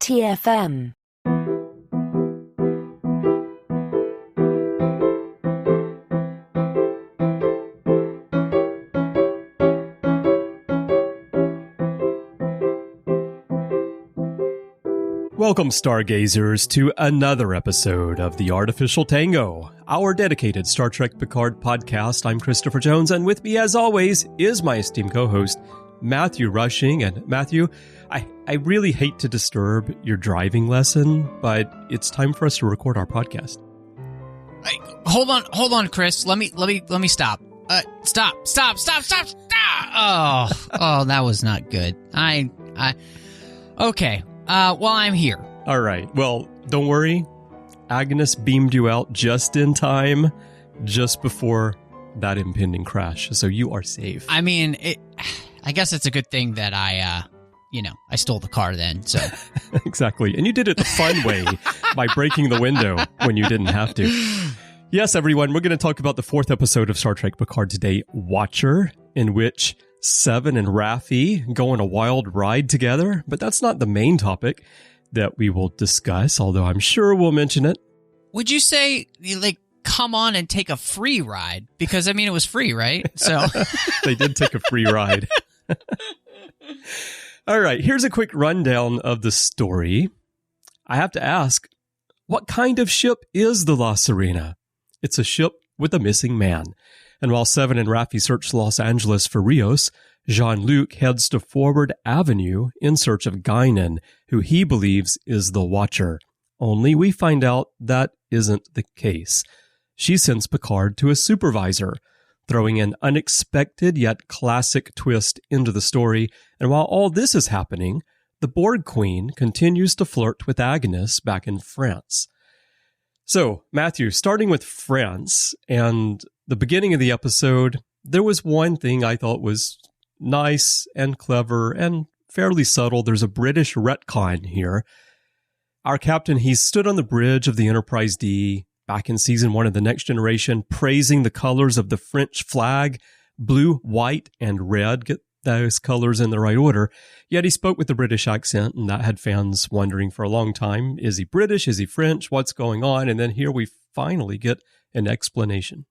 TFM. Welcome, stargazers, to another episode of the Artificial Tango, our dedicated Star Trek Picard podcast. I'm Christopher Jones, and with me, as always, is my esteemed co-host, Matthew Rushing. And Matthew, I really hate to disturb your driving lesson, but it's time for us to record our podcast. Hey, hold on, Chris. Let me stop. Stop. Oh, that was not good. Okay. Well, I'm here. All right. Well, don't worry. Agnes beamed you out just in time, just before that impending crash. So you are safe. I mean, I guess it's a good thing that I stole the car then. So Exactly. And you did it the fun way by breaking the window when you didn't have to. Yes, everyone, we're going to talk about the fourth episode of Star Trek Picard today, Watcher, in which Seven and Raffi go on a wild ride together, but that's not the main topic that we will discuss, although I'm sure we'll mention it. Would you say, come on and take a free ride? Because, I mean, it was free, right? So They did take a free ride. All right, here's a quick rundown of the story. I have to ask, what kind of ship is the La Sirena? It's a ship with a missing man. And while Seven and Raffi search Los Angeles for Rios, Jean-Luc heads to Forward Avenue in search of Guinan, who he believes is the Watcher. Only we find out that isn't the case. She sends Picard to a supervisor, throwing an unexpected yet classic twist into the story. And while all this is happening, the Borg Queen continues to flirt with Agnes back in France. So, Matthew, starting with France and the beginning of the episode, there was one thing I thought was nice and clever and fairly subtle. There's a British retcon here. Our captain, he stood on the bridge of the Enterprise D back in season 1 of The Next Generation, praising the colors of the French flag, blue, white, and red. Get those colors in the right order. Yet he spoke with a British accent, and that had fans wondering for a long time, is he British? Is he French? What's going on? And then here we finally get an explanation.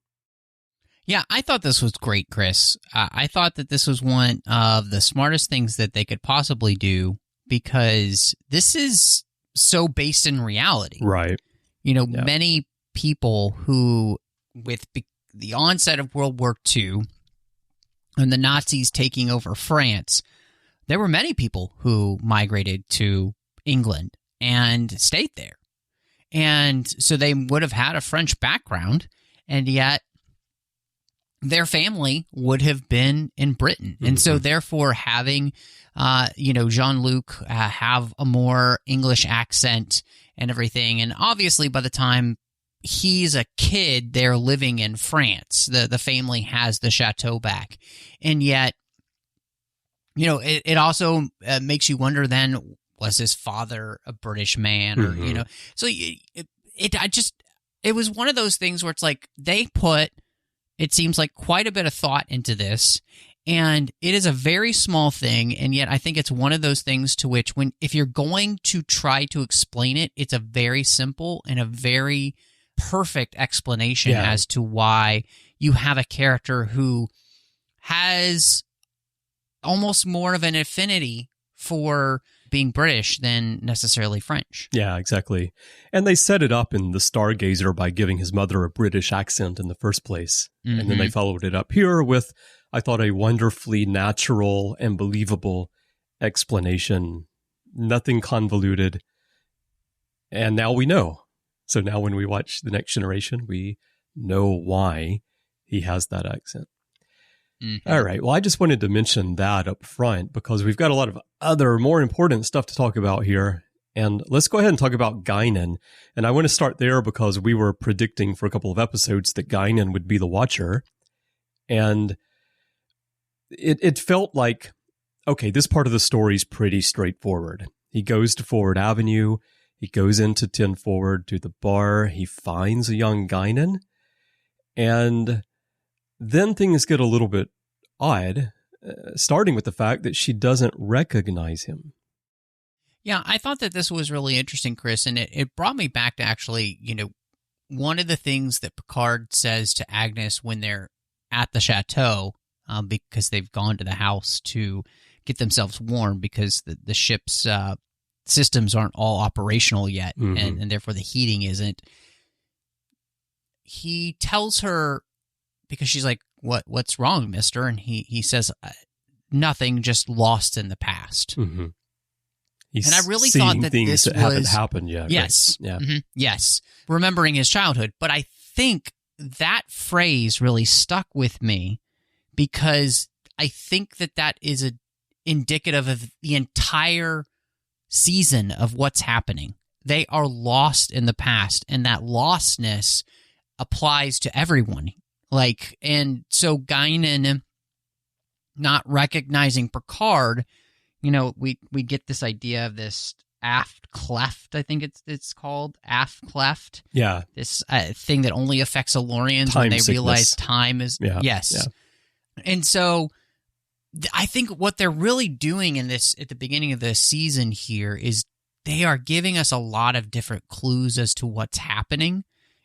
yeah, I thought this was great, Chris. I thought that this was one of the smartest things that they could possibly do because this is so based in reality. Right. Many people who, with the onset of World War II and the Nazis taking over France, there were many people who migrated to England and stayed there. And so they would have had a French background, and yet their family would have been in Britain. And so therefore having, Jean-Luc have a more English accent and everything. And obviously by the time he's a kid, they're living in France. The family has the chateau back. And yet, it also makes you wonder then, was his father a British man? Or, so it was one of those things where it's like they put, it seems like, quite a bit of thought into this. And it is a very small thing, and yet I think it's one of those things to which if you're going to try to explain it, it's a very simple and a very perfect explanation as to why you have a character who has almost more of an affinity for being British than necessarily French. Yeah, exactly. And they set it up in The Stargazer by giving his mother a British accent in the first place. And then they followed it up here with, I thought, a wonderfully natural and believable explanation. Nothing convoluted. And now we know. So now when we watch The Next Generation, we know why he has that accent. All right. Well, I just wanted to mention that up front because we've got a lot of other more important stuff to talk about here. And let's go ahead and talk about Guinan. And I want to start there because we were predicting for a couple of episodes that Guinan would be the Watcher. And it felt like, okay, this part of the story is pretty straightforward. He goes to Forward Avenue. He goes into 10 Forward to the bar. He finds a young Guinan. And then things get a little bit odd, starting with the fact that she doesn't recognize him. Yeah, I thought that this was really interesting, Chris, and it brought me back to actually, one of the things that Picard says to Agnes when they're at the chateau, because they've gone to the house to get themselves warm because the ship's systems aren't all operational yet, and therefore the heating isn't. He tells her, because she's like, what's wrong, mister? And he says, nothing, just lost in the past. Mm-hmm. And I really thought that things this that was... haven't happened yet. Yes. Right? Yeah. Mm-hmm. Yes. Remembering his childhood. But I think that phrase really stuck with me because I think that is indicative of the entire season of what's happening. They are lost in the past, and that lostness applies to everyone. And so Guinan not recognizing Picard, we get this idea of this aft cleft, I think it's called, aft cleft. Yeah. This thing that only affects Elorians Time when they sickness. realize time is... Yeah. Yes. Yeah. And so I think what they're really doing in this, at the beginning of the season here, is they are giving us a lot of different clues as to what's happening.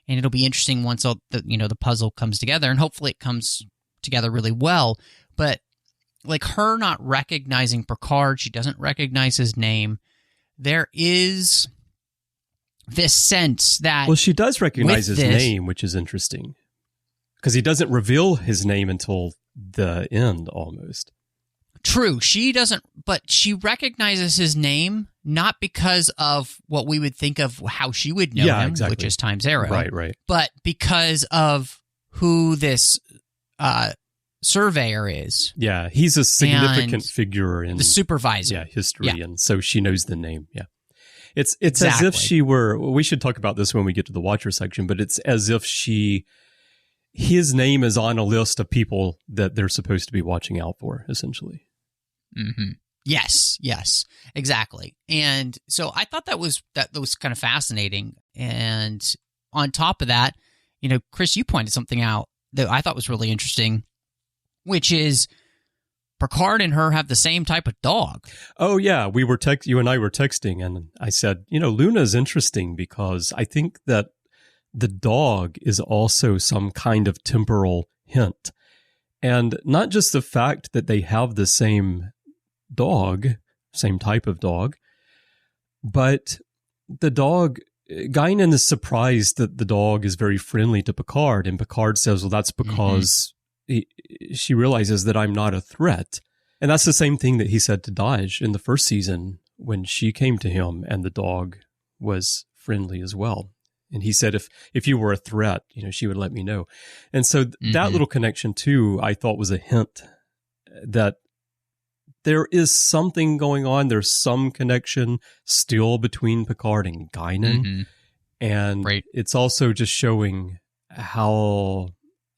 And it'll be interesting once the puzzle comes together, and hopefully it comes together really well. But her not recognizing Picard, she doesn't recognize his name. There is this sense that... Well, she does recognize his name, which is interesting. Because he doesn't reveal his name until the end, almost. True, she doesn't, but she recognizes his name not because of what we would think of how she would know him, exactly. Which is Times Arrow. Right. But because of who this surveyor is. Yeah, he's a significant figure in the supervisor. History, and so she knows the name. Yeah, it's exactly. as if she were. We should talk about this when we get to the Watcher section, but it's as if his name is on a list of people that they're supposed to be watching out for, essentially. Mm-hmm. Yes, exactly. And so I thought that was kind of fascinating. And on top of that, Chris, you pointed something out that I thought was really interesting, which is Picard and her have the same type of dog. Oh yeah, you and I were texting, and I said, Luna's interesting because I think that the dog is also some kind of temporal hint, and not just the fact that they have the same dog, same type of dog, but the dog, Guinan is surprised that the dog is very friendly to Picard, and Picard says, well, that's because she realizes that I'm not a threat. And that's the same thing that he said to Daj in the first season when she came to him and the dog was friendly as well. And he said, if you were a threat, she would let me know. And so that little connection too, I thought was a hint that there is something going on. There's some connection still between Picard and Guinan. And it's also just showing how,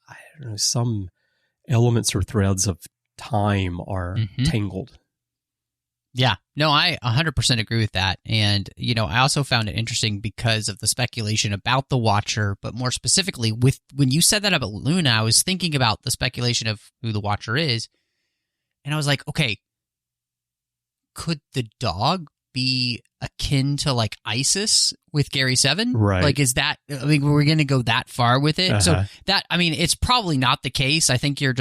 I don't know, some elements or threads of time are tangled. Yeah, no, I 100% agree with that. And, I also found it interesting because of the speculation about the Watcher, but more specifically, when you said that about Luna, I was thinking about the speculation of who the Watcher is. And I was like, okay, could the dog be akin to Isis with Gary Seven? Right. Is that, we're going to go that far with it. So it's probably not the case. I think you're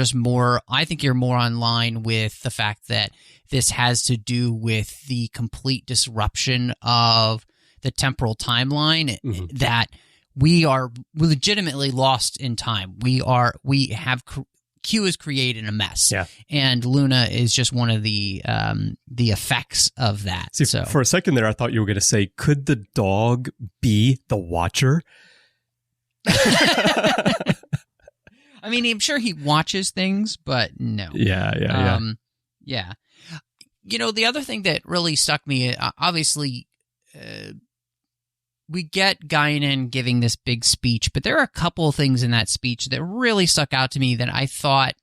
more on line with the fact that this has to do with the complete disruption of the temporal timeline, that we are legitimately lost in time. Q is created a mess, and Luna is just one of the effects of that. See, so for a second there, I thought you were going to say, "Could the dog be the Watcher?" I'm sure he watches things, but no. Yeah. The other thing that really stuck me, obviously, we get Guinan giving this big speech, but there are a couple of things in that speech that really stuck out to me that I thought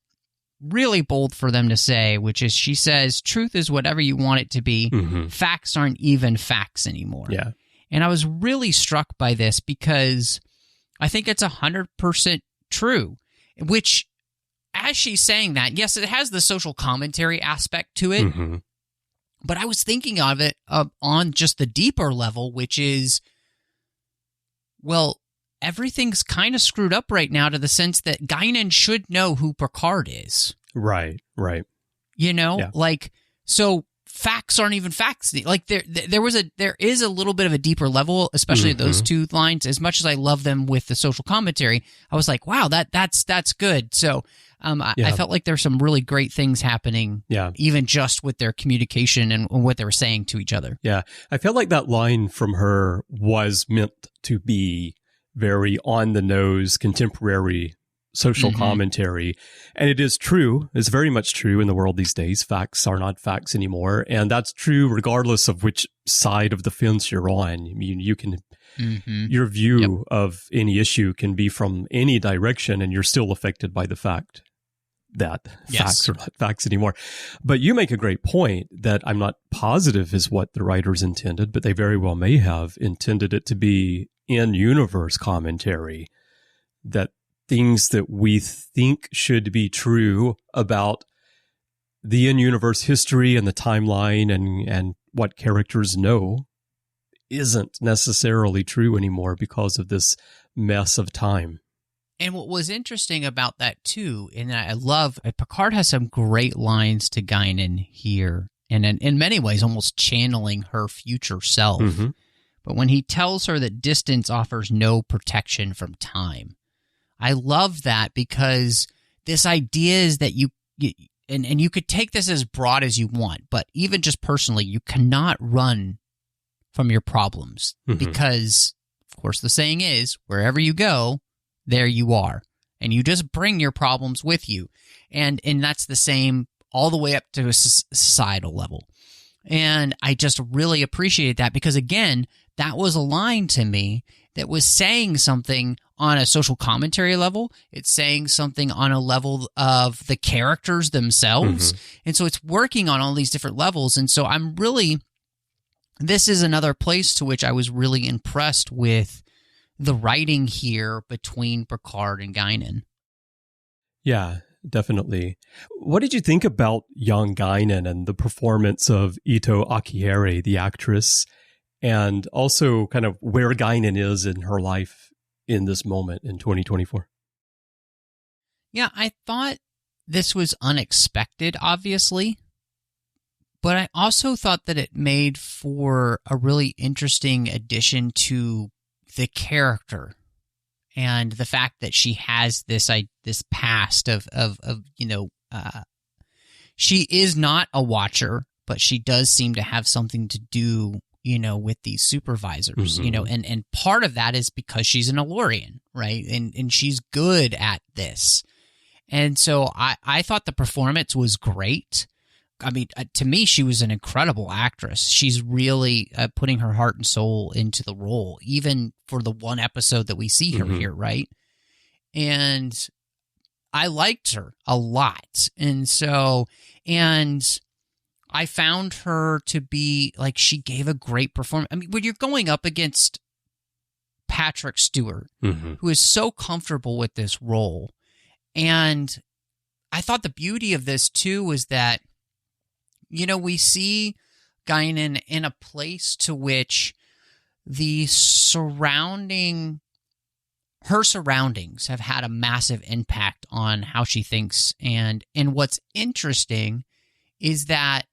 really bold for them to say, which is she says, truth is whatever you want it to be. Facts aren't even facts anymore. Yeah. And I was really struck by this because I think it's 100% true, which as she's saying that, yes, it has the social commentary aspect to it, But I was thinking of it on just the deeper level, which is, well, everything's kind of screwed up right now to the sense that Guinan should know who Picard is. Right. You know, Yeah. like, so facts aren't even facts. Like there is a little bit of a deeper level, especially those two lines. As much as I love them with the social commentary, I was like, wow, that's good. So I felt like there's some really great things happening, even just with their communication and what they were saying to each other. Yeah, I felt like that line from her was meant to be very on the nose, contemporary social commentary. And it is true. It's very much true in the world these days. Facts are not facts anymore. And that's true regardless of which side of the fence you're on. I mean, you can, your view of any issue can be from any direction and you're still affected by the fact that facts are not facts anymore. But you make a great point that I'm not positive is what the writers intended, but they very well may have intended it to be in-universe commentary, that things that we think should be true about the in-universe history and the timeline and what characters know isn't necessarily true anymore because of this mess of time. And what was interesting about that, too, and I love, Picard has some great lines to Guinan here, and in many ways almost channeling her future self. But when he tells her that distance offers no protection from time, I love that, because this idea is that you could take this as broad as you want, but even just personally, you cannot run from your problems because, of course, the saying is, wherever you go, there you are. And you just bring your problems with you. And that's the same all the way up to a societal level. And I just really appreciated that, because, again, that was a line to me that was saying something on a social commentary level. It's saying something on a level of the characters themselves. And so it's working on all these different levels. And so this is another place to which I was really impressed with the writing here between Picard and Guinan. Yeah, definitely. What did you think about young Guinan and the performance of Ito Akihere, the actress, and also kind of where Guinan is in her life in this moment in 2024? Yeah, I thought this was unexpected, obviously, but I also thought that it made for a really interesting addition to the character, and the fact that she has this past of she is not a watcher, but she does seem to have something to do, with these supervisors, and part of that is because she's an Elorian, right? And she's good at this. And so I thought the performance was great. I mean, to me, she was an incredible actress. She's really putting her heart and soul into the role, even for the one episode that we see her here, right? And I liked her a lot. And I found her to be, like, she gave a great performance. I mean, when you're going up against Patrick Stewart, who is so comfortable with this role, and I thought the beauty of this, too, was that, we see Guinan in a place to which her surroundings have had a massive impact on how she thinks. And what's interesting is that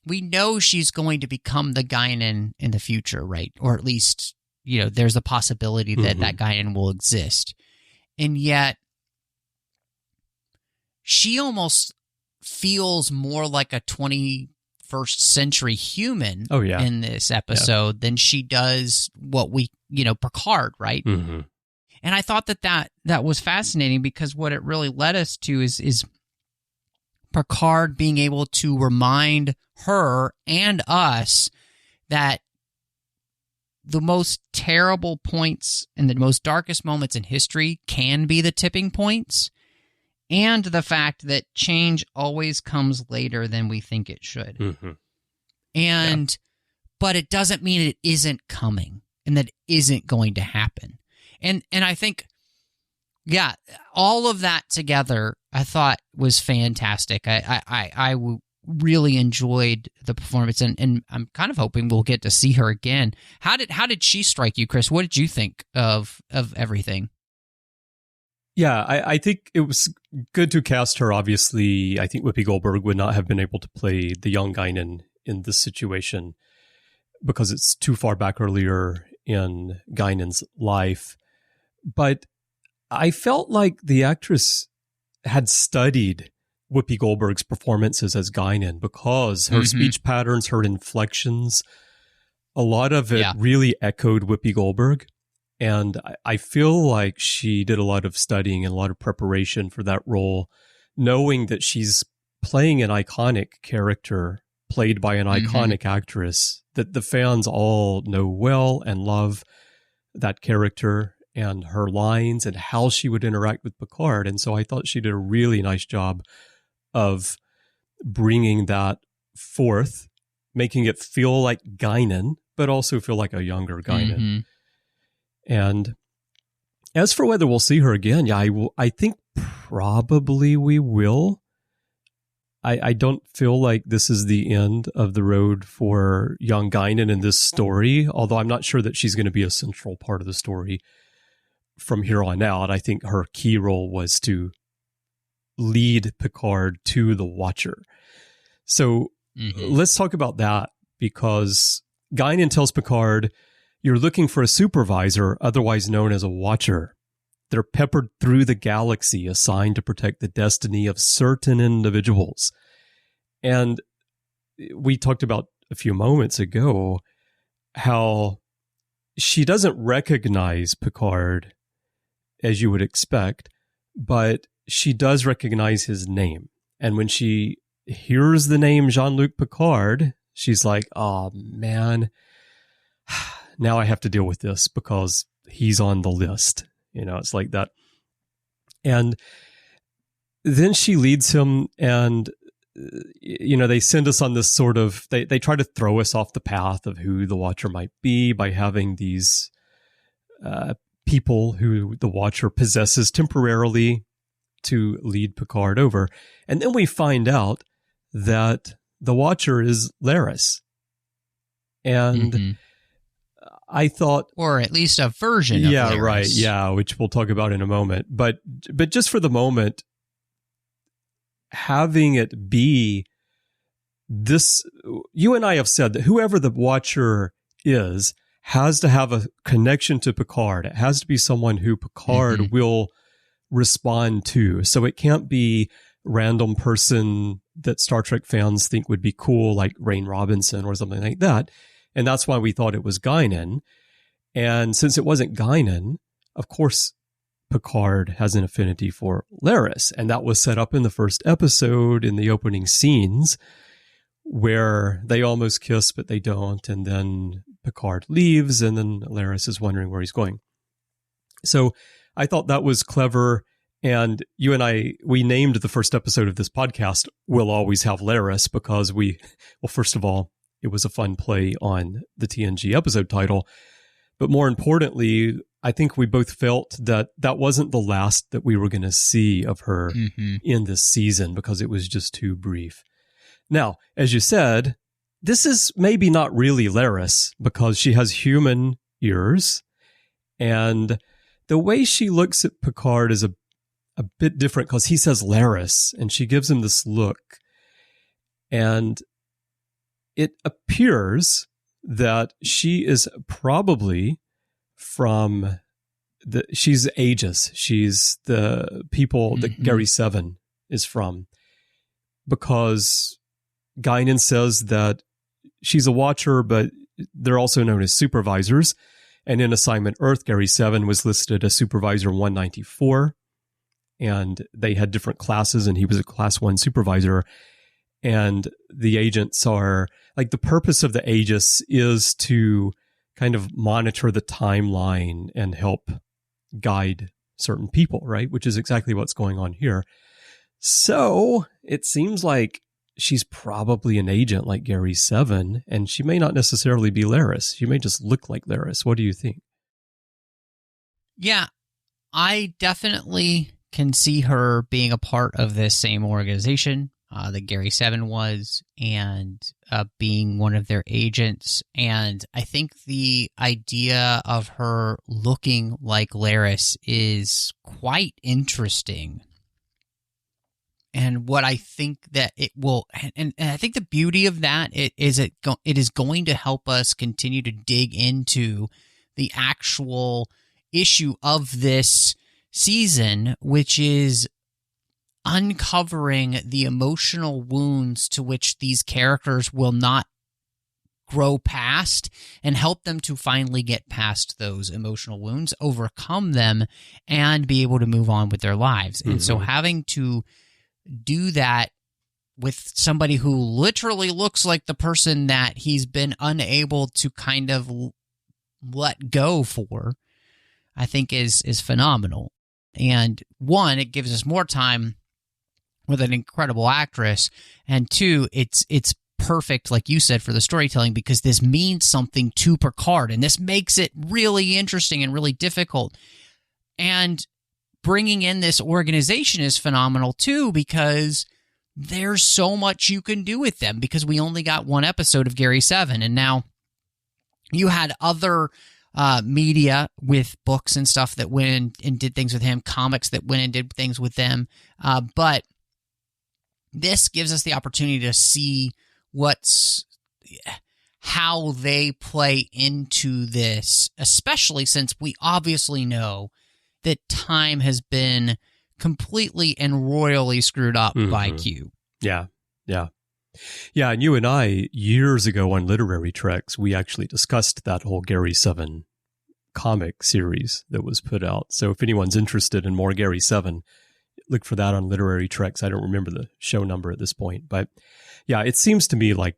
we know she's going to become the Guinan in the future, right? Or at least, there's a possibility that that Guinan will exist. And yet, she almost feels more like a 21st century human in this episode than she does Picard, right? And I thought that was fascinating, because what it really led us to is Picard being able to remind her and us that the most terrible points and the most darkest moments in history can be the tipping points, and the fact that change always comes later than we think it should. But it doesn't mean it isn't coming and that it isn't going to happen. And I think, all of that together, I thought was fantastic. I really enjoyed the performance, and I'm kind of hoping we'll get to see her again. How did she strike you, Chris? What did you think of everything? Yeah, I think it was good to cast her. Obviously, I think Whoopi Goldberg would not have been able to play the young Guinan in this situation because it's too far back earlier in Guinan's life. But I felt like the actress had studied Whoopi Goldberg's performances as Guinan because her speech patterns, her inflections, a lot of it really echoed Whoopi Goldberg. And I feel like she did a lot of studying and a lot of preparation for that role, knowing that she's playing an iconic character played by an iconic actress that the fans all know well and love that character and her lines and how she would interact with Picard. And so I thought she did a really nice job of bringing that forth, making it feel like Guinan, but also feel like a younger Guinan. And as for whether we'll see her again, I think probably we will. I don't feel like this is the end of the road for young Guinan in this story, although I'm not sure that she's going to be a central part of the story from here on out. I think her key role was to lead Picard to the Watcher. So let's talk about that, because Guinan tells Picard, "You're looking for a supervisor, otherwise known as a Watcher. They're peppered through the galaxy, assigned to protect the destiny of certain individuals." And we talked about a few moments ago how she doesn't recognize Picard as you would expect, but she does recognize his name. And when she hears the name Jean-Luc Picard, she's like, "Oh, man, now I have to deal with this because he's on the list." You know, it's like that. And then she leads him, and, you know, they send us on this sort of, they try to throw us off the path of who the Watcher might be by having these people who the Watcher possesses temporarily to lead Picard over. And then we find out that the Watcher is Laris. And I thought, or at least a version of Laris. Right. Yeah, which we'll talk about in a moment. But just for the moment, having it be this, you and I have said that whoever the Watcher is has to have a connection to Picard. It has to be someone who Picard will respond to. So it can't be random person that Star Trek fans think would be cool, like Rain Robinson or something like that. And that's why we thought it was Guinan. And since it wasn't Guinan, of course, Picard has an affinity for Laris. And that was set up in the first episode in the opening scenes where they almost kiss, but they don't. And then Picard leaves, and then Laris is wondering where he's going. So I thought that was clever. And you and I, we named the first episode of this podcast, "We'll Always Have Laris," because first of all, it was a fun play on the TNG episode title. But more importantly, I think we both felt that that wasn't the last that we were going to see of her in this season, because it was just too brief. Now, as you said, this is maybe not really Laris, because she has human ears. And the way she looks at Picard is a bit different, because he says Laris, and she gives him this look. And it appears that she is probably from she's Aegis. She's the people that Gary Seven is from, because Guinan says that she's a Watcher, but they're also known as supervisors. And in Assignment Earth, Gary Seven was listed as Supervisor 194, and they had different classes, and he was a Class 1 supervisor. And the agents are, like, the purpose of the Aegis is to kind of monitor the timeline and help guide certain people, right? Which is exactly what's going on here. So it seems like she's probably an agent like Gary Seven, and she may not necessarily be Laris. She may just look like Laris. What do you think? Yeah, I definitely can see her being a part of this same organization. that Gary Seven was, and being one of their agents. And I think the idea of her looking like Laris is quite interesting. And what I think that it will, and I think the beauty of that it is going to help us continue to dig into the actual issue of this season, which is uncovering the emotional wounds to which these characters will not grow past, and help them to finally get past those emotional wounds, overcome them, and be able to move on with their lives. Mm-hmm. And so having to do that with somebody who literally looks like the person that he's been unable to kind of let go for, I think is phenomenal. And one, it gives us more time with an incredible actress, and two, it's perfect, like you said, for the storytelling, because this means something to Picard, and this makes it really interesting and really difficult. And bringing in this organization is phenomenal too, because there's so much you can do with them, because we only got one episode of Gary Seven, and now you had other media with books and stuff that went and did things with him, comics that went and did things with them, but this gives us the opportunity to see how they play into this, especially since we obviously know that time has been completely and royally screwed up by Q. Yeah. And you and I, years ago on Literary Treks, we actually discussed that whole Gary Seven comic series that was put out. So if anyone's interested in more Gary Seven, look for that on Literary Treks. I don't remember the show number at this point. But yeah, it seems to me like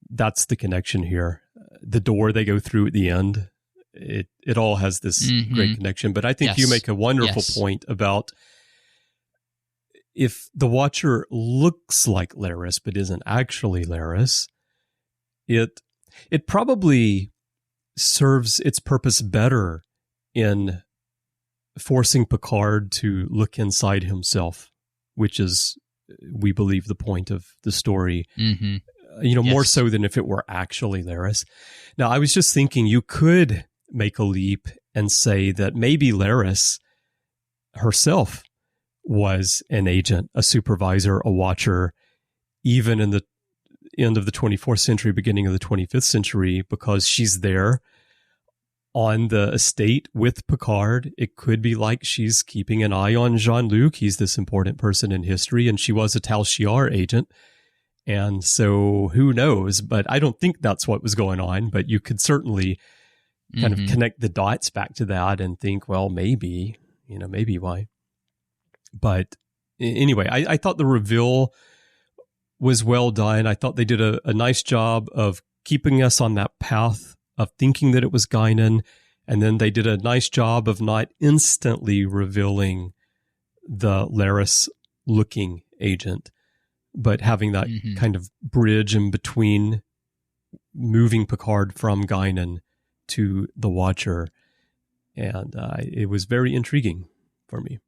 that's the connection here. The door they go through at the end, it all has this great connection. But I think you make a wonderful point about if the Watcher looks like Laris but isn't actually Laris, it probably serves its purpose better in forcing Picard to look inside himself, which is, we believe, the point of the story. More so than if it were actually Laris. Now, I was just thinking you could make a leap and say that maybe Laris herself was an agent, a supervisor, a watcher, even in the end of the 24th century, beginning of the 25th century, because she's there on the estate with Picard. It could be like she's keeping an eye on Jean-Luc. He's this important person in history, and she was a Tal Shiar agent. And so who knows? But I don't think that's what was going on. But you could certainly kind of connect the dots back to that and think, well, maybe why. But anyway, I thought the reveal was well done. I thought they did a nice job of keeping us on that path of thinking that it was Guinan. And then they did a nice job of not instantly revealing the Laris-looking agent, but having that kind of bridge in between, moving Picard from Guinan to the Watcher. And it was very intriguing for me.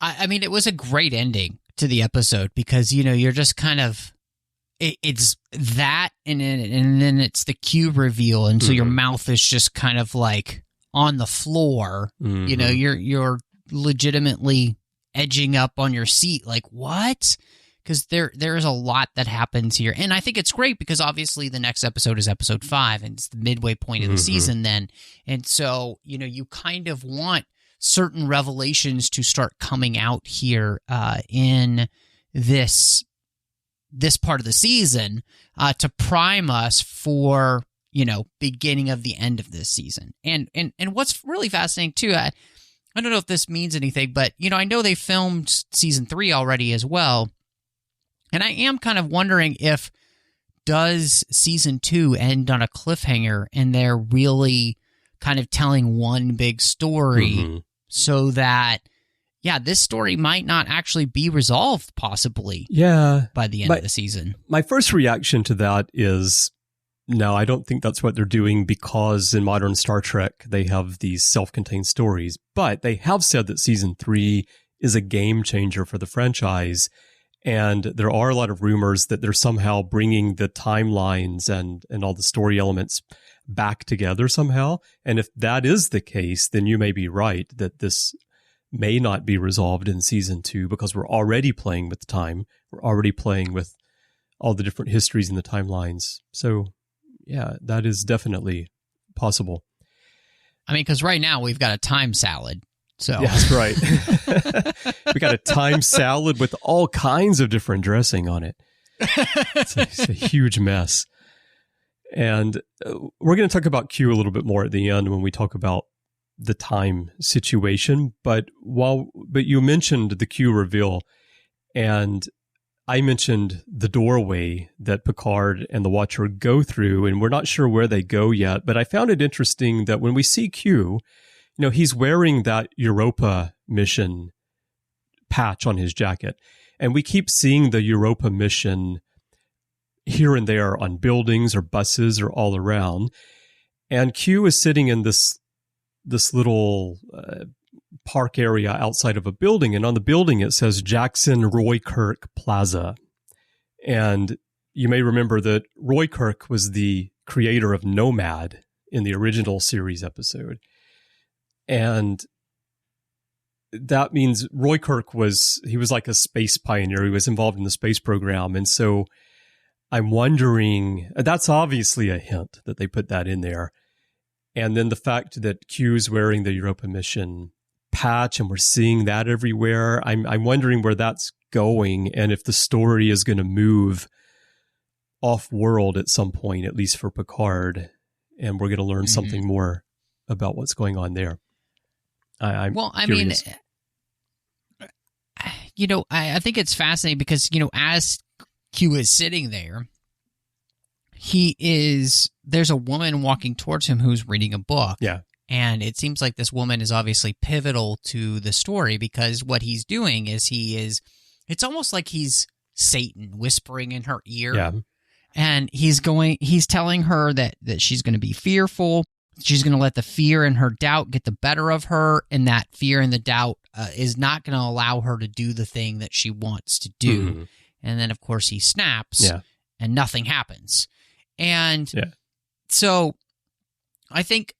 I mean, it was a great ending to the episode, because, you're just kind of, it's that, and then it's the Q reveal. And so your mouth is just kind of like on the floor. You're legitimately edging up on your seat. Like, what? Because there is a lot that happens here. And I think it's great because obviously the next episode is episode 5, and it's the midway point of the season then. And so, you kind of want certain revelations to start coming out here in this part of the season to prime us for, beginning of the end of this season. And what's really fascinating too, I don't know if this means anything, but, I know they filmed season 3 already as well. And I am kind of wondering if does season 2 end on a cliffhanger and they're really kind of telling one big story so that, this story might not actually be resolved possibly by the end of the season. My first reaction to that is, no, I don't think that's what they're doing, because in modern Star Trek, they have these self-contained stories. But they have said that season 3 is a game changer for the franchise. And there are a lot of rumors that they're somehow bringing the timelines and all the story elements back together somehow. And if that is the case, then you may be right that this may not be resolved in season 2 because we're already playing with time. We're already playing with all the different histories and the timelines. So, yeah, that is definitely possible. I mean, because right now we've got a time salad. So yeah, that's right. We got a time salad with all kinds of different dressing on it. It's a huge mess. And we're going to talk about Q a little bit more at the end when we talk about the time situation. But you mentioned the Q reveal, and I mentioned the doorway that Picard and the Watcher go through, and we're not sure where they go yet. But I found it interesting that when we see Q, he's wearing that Europa mission patch on his jacket. And we keep seeing the Europa mission here and there on buildings or buses or all around. And Q is sitting in this little park area outside of a building. And on the building, it says Jackson Roy Kirk Plaza. And you may remember that Roy Kirk was the creator of Nomad in the original series episode. And that means Roy Kirk was like a space pioneer. He was involved in the space program. And so I'm wondering, that's obviously a hint that they put that in there. And then the fact that Q's wearing the Europa mission patch and we're seeing that everywhere, I'm wondering where that's going and if the story is going to move off-world at some point, at least for Picard, and we're going to learn something more about what's going on there. I'm curious. I think it's fascinating because, as Q is sitting there, there's a woman walking towards him who's reading a book. Yeah. And it seems like this woman is obviously pivotal to the story because what he's doing is it's almost like he's Satan whispering in her ear. Yeah. And he's telling her that she's going to be fearful. She's going to let the fear and her doubt get the better of her. And that fear and the doubt is not going to allow her to do the thing that she wants to do. Mm-hmm. And then, of course, he snaps and nothing happens. And so I think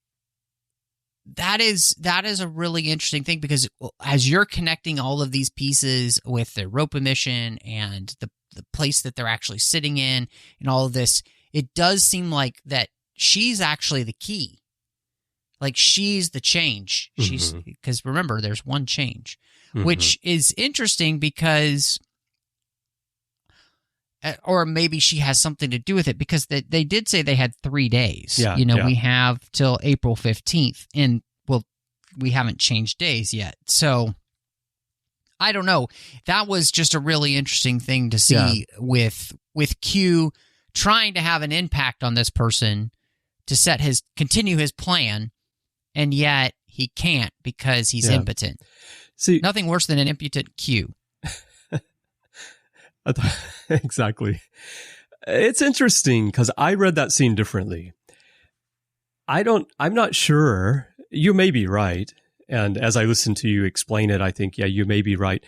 that is a really interesting thing because as you're connecting all of these pieces with the Europa mission and the place that they're actually sitting in and all of this, it does seem like that she's actually the key. Like she's the change. She's because remember, there's one change, which is interesting because, or maybe she has something to do with it because they did say they had 3 days. Yeah, we have till April 15th, and we haven't changed days yet. So I don't know. That was just a really interesting thing to see with Q trying to have an impact on this person to continue his plan. And yet he can't because he's impotent. See, nothing worse than an impotent Q. Exactly. It's interesting because I read that scene differently. I'm not sure. You may be right. And as I listen to you explain it, I think, you may be right.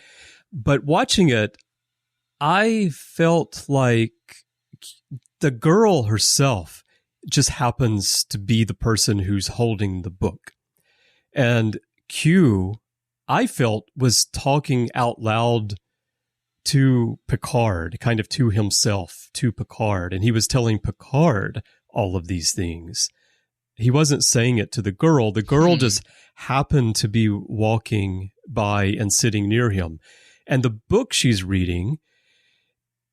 But watching it, I felt like the girl herself just happens to be the person who's holding the book. And Q, I felt, was talking out loud to Picard, kind of to himself, to Picard. And he was telling Picard all of these things. He wasn't saying it to the girl. The girl just happened to be walking by and sitting near him. And the book she's reading,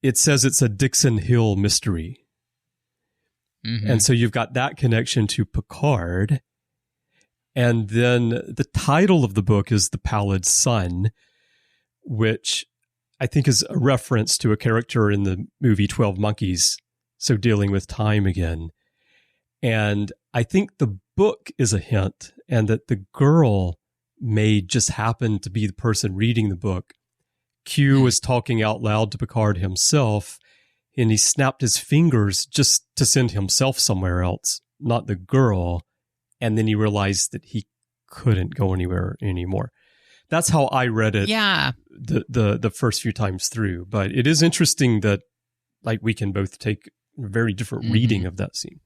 it says it's a Dixon Hill mystery. And so you've got that connection to Picard. And then the title of the book is The Pallid Sun, which I think is a reference to a character in the movie 12 Monkeys, so dealing with time again. And I think the book is a hint, and that the girl may just happen to be the person reading the book. Q was talking out loud to Picard himself, and he snapped his fingers just to send himself somewhere else, not the girl. And then he realized that he couldn't go anywhere anymore. That's how I read it. Yeah. The first few times through. But it is interesting that like we can both take a very different reading of that scene.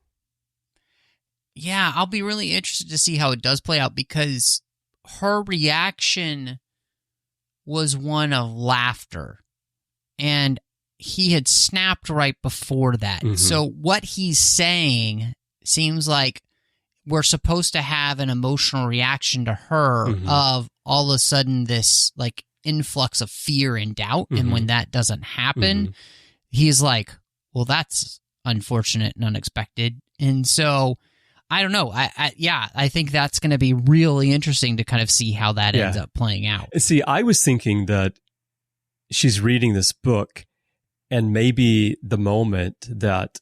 Yeah, I'll be really interested to see how it does play out, because her reaction was one of laughter. And he had snapped right before that. So what he's saying seems like we're supposed to have an emotional reaction to her of all of a sudden this like influx of fear and doubt. And when that doesn't happen, he's like, well, that's unfortunate and unexpected. And so I don't know. I think that's going to be really interesting to kind of see how that ends up playing out. See, I was thinking that she's reading this book, and maybe the moment that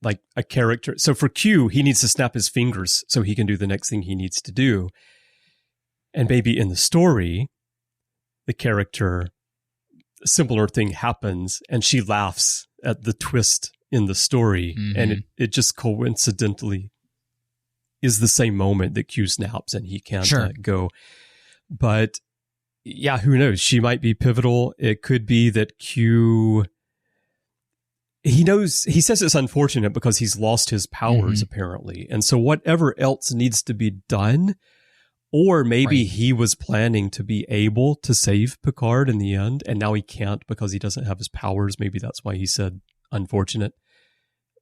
like a character. So for Q, he needs to snap his fingers so he can do the next thing he needs to do. And maybe in the story, the character, a similar thing happens, and she laughs at the twist in the story, and it just coincidentally is the same moment that Q snaps and he can't go. But yeah, who knows? She might be pivotal. It could be that Q, he knows, he says it's unfortunate because he's lost his powers apparently. And so whatever else needs to be done, or maybe he was planning to be able to save Picard in the end, and now he can't because he doesn't have his powers. Maybe that's why he said unfortunate.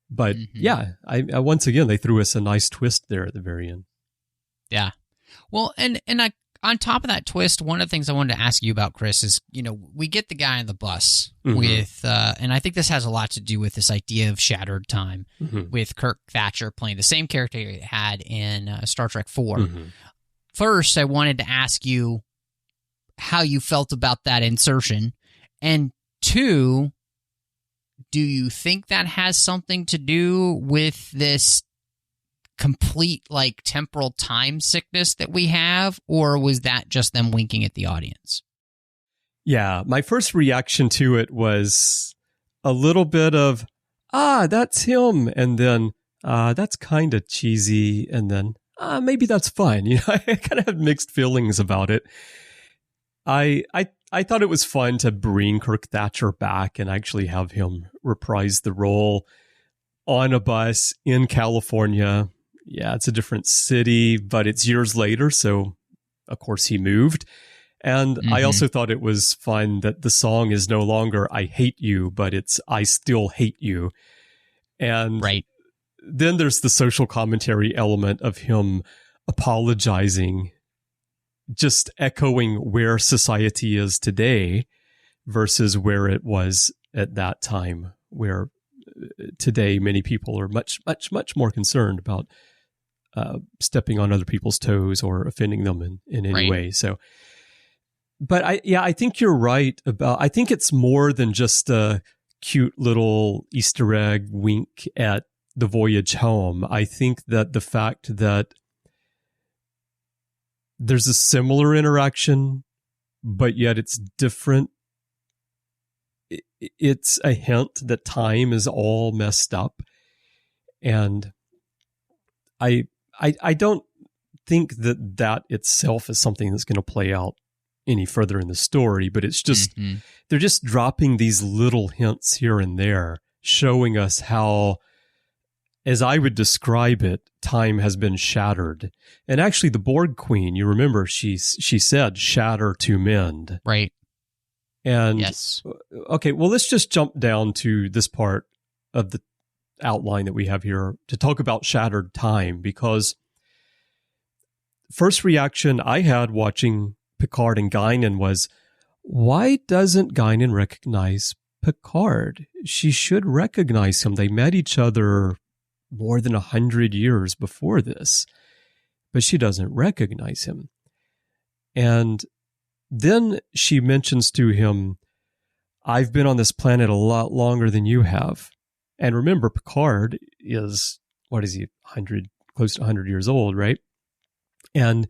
But yeah, I once again, they threw us a nice twist there at the very end. Yeah. Well, and on top of that twist, one of the things I wanted to ask you about, Chris, is, you know, we get the guy on the bus with, and I think this has a lot to do with this idea of shattered time with Kirk Thatcher playing the same character he had in Star Trek 4. First, I wanted to ask you how you felt about that insertion. And two, do you think that has something to do with this complete like temporal time sickness that we have, or was that just them winking at the audience? Yeah, my first reaction to it was a little bit of, that's him, and then that's kind of cheesy, and then maybe that's fun. You know, I kind of had mixed feelings about it. I thought it was fun to bring Kirk Thatcher back and actually have him reprise the role on a bus in California. Yeah, it's a different city, but it's years later, so of course he moved. And I also thought it was fun that the song is no longer I Hate You, but it's I Still Hate You. And then there's the social commentary element of him apologizing, just echoing where society is today versus where it was at that time, where today many people are much, much, much more concerned about stepping on other people's toes or offending them in any way. So, but I think you're right about, I think it's more than just a cute little Easter egg wink at the voyage home. I think that the fact that there's a similar interaction, but yet it's different. It's a hint that time is all messed up. And I don't think that itself is something that's going to play out any further in the story, but it's just, they're just dropping these little hints here and there, showing us how, as I would describe it, time has been shattered. And actually the Borg Queen, you remember, she said, shatter to mend. Right. And okay, well, let's just jump down to this part of the outline that we have here to talk about shattered time, because first reaction I had watching Picard and Guinan was, why doesn't Guinan recognize Picard? She should recognize him. They met each other more than 100 years before this, but she doesn't recognize him. And then she mentions to him, I've been on this planet a lot longer than you have. And remember, Picard is, what is he, 100, close to 100 years old, right? And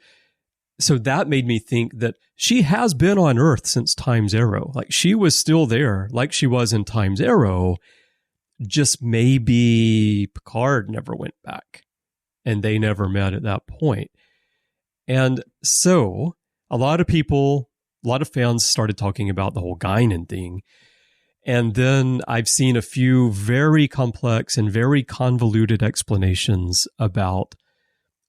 so that made me think that she has been on Earth since Time's Arrow. Like, she was still there, like she was in Time's Arrow, just maybe Picard never went back and they never met at that point. And so a lot of people, a lot of fans started talking about the whole Guinan thing. And then I've seen a few very complex and very convoluted explanations about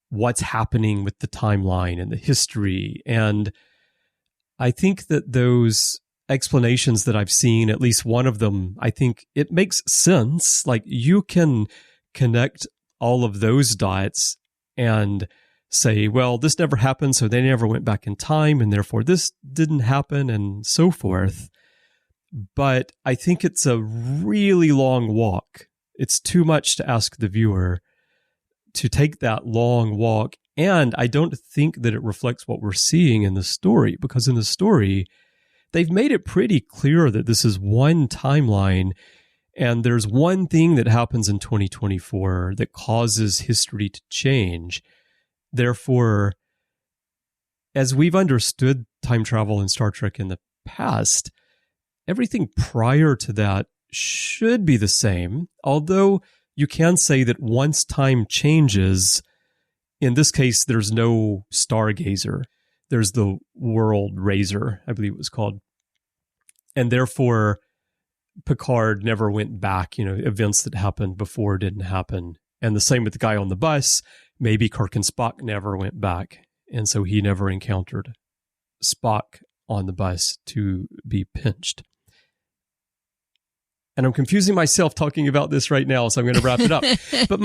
what's happening with the timeline and the history. And I think that those explanations that I've seen, at least one of them, I think it makes sense. Like, you can connect all of those dots and say, well, this never happened, so they never went back in time, and therefore this didn't happen, and so forth. But I think it's a really long walk. It's too much to ask the viewer to take that long walk. And I don't think that it reflects what we're seeing in the story, because in the story, they've made it pretty clear that this is one timeline, and there's one thing that happens in 2024 that causes history to change. Therefore, as we've understood time travel in Star Trek in the past, everything prior to that should be the same, although you can say that once time changes, in this case, there's no stargazer. There's the World Razor, I believe it was called. And therefore, Picard never went back. Events that happened before didn't happen. And the same with the guy on the bus. Maybe Kirk and Spock never went back. And so he never encountered Spock on the bus to be pinched. And I'm confusing myself talking about this right now, so I'm going to wrap it up. But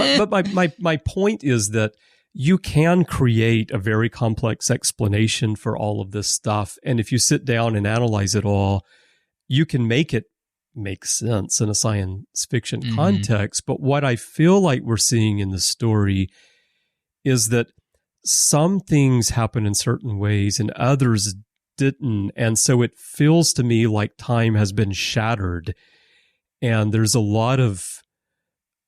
my point is that you can create a very complex explanation for all of this stuff. And if you sit down and analyze it all, you can make it make sense in a science fiction context. But what I feel like we're seeing in the story is that some things happen in certain ways and others didn't. And so it feels to me like time has been shattered. And there's a lot of,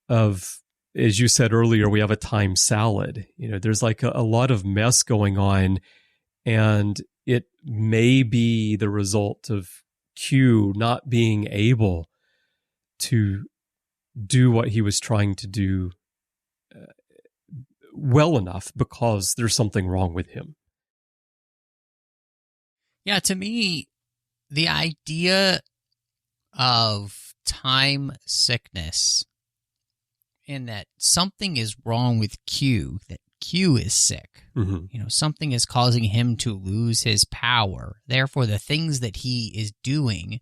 as you said earlier, we have a time salad. There's like a lot of mess going on, and it may be the result of Q not being able to do what he was trying to do well enough, because there's something wrong with him. Yeah, to me, the idea of time sickness, and that something is wrong with Q, that Q is sick. Something is causing him to lose his power. Therefore, the things that he is doing